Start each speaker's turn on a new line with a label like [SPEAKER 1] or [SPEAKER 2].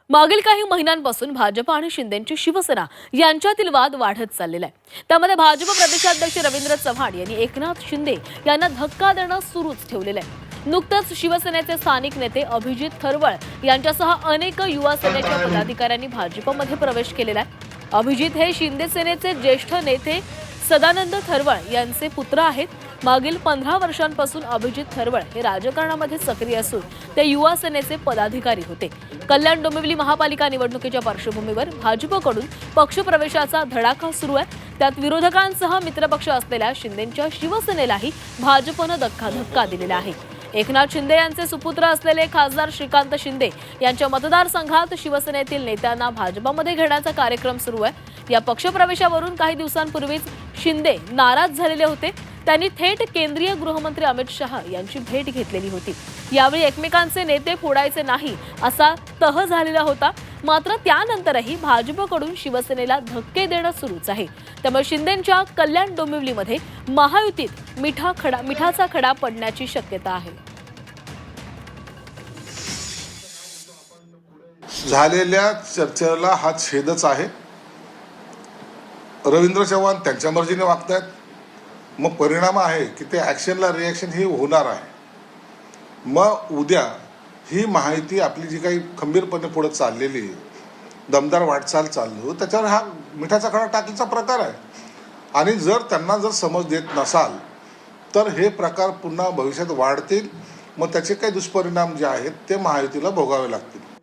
[SPEAKER 1] मागील काही महिन्यांपासून भाजप आणि शिंदेची शिवसेना यांच्यातील वाद वाढत चाललेला आहे। त्यामध्ये भाजप प्रदेशाध्यक्ष रवींद्र चव्हाण यांनी एकनाथ शिंदे यांना धक्का देणं सुरूच ठेवलेलं आहे। नुकतंच शिवसेनेचे स्थानिक नेते अभिजित थरवळ यांच्यासह अनेक युवा सेनेच्या पदाधिकाऱ्यांनी भाजपमध्ये प्रवेश केलेला आहे। अभिजित हे शिंदे सेनेचे ज्येष्ठ नेते सदानंद थरवळ यांचे पुत्र आहेत। मागील 15 वर्षांपासून अभिजित थरवळ हे राजकारणामध्ये सक्रिय असून ते युवा सेनेचे पदाधिकारी होते। कल्याण डोंबिवली महापालिका निवडणुकीच्या पार्श्वभूमीवर भाजपकडून पक्षप्रवेशाचा धडाका सुरू आहे। त्यात विरोधकांसह मित्रपक्ष असलेल्या शिंदेच्या शिवसेनेलाही भाजपनं धक्का दिलेला आहे। एकनाथ शिंदे यांचे सुपुत्र असलेले खासदार श्रीकांत शिंदे यांच्या मतदारसंघात शिवसेनेतील नेत्यांना भाजपमध्ये घेण्याचा कार्यक्रम सुरू आहे। या पक्षप्रवेशावरून काही दिवसांपूर्वीच शिंदे नाराज झालेले होते। त्यांनी थेट केंद्रीय गृहमंत्री अमित शहा यांची भेट घेतलेली होती। यावेळी एकमेकांचे नेते फोडायचे नाही असा तह झालेला होता। मात्र त्यानंतरही भाजपकडून शिवसेनेला धक्के देणं सुरूच आहे। त्यामुळे शिंदेंच्या कल्याण डोंबिवलीमध्ये महायुतीत मिठाचा खडा पडण्याची शक्यता आहे।
[SPEAKER 2] झालेल्या चर्चेला हा छेदच आहे। रवींद्र चव्हाण त्यांच्या मर्जीने वागतायत, मग परिणाम आहे की ते ॲक्शनला रिॲक्शन ही होणार आहे। मग उद्या ही माहिती आपली जी काही खंबीरपणे पुढे चाललेली दमदार वाटचाल चाललो त्याच्यावर हा मिठाचा खडा टाकीचा प्रकार आहे। आणि जर त्यांना जर समज देत नसाल तर हे प्रकार पुन्हा भविष्यात वाढतील, मग त्याचे काही दुष्परिणाम जे आहेत ते महायुतीला भोगावे लागतील।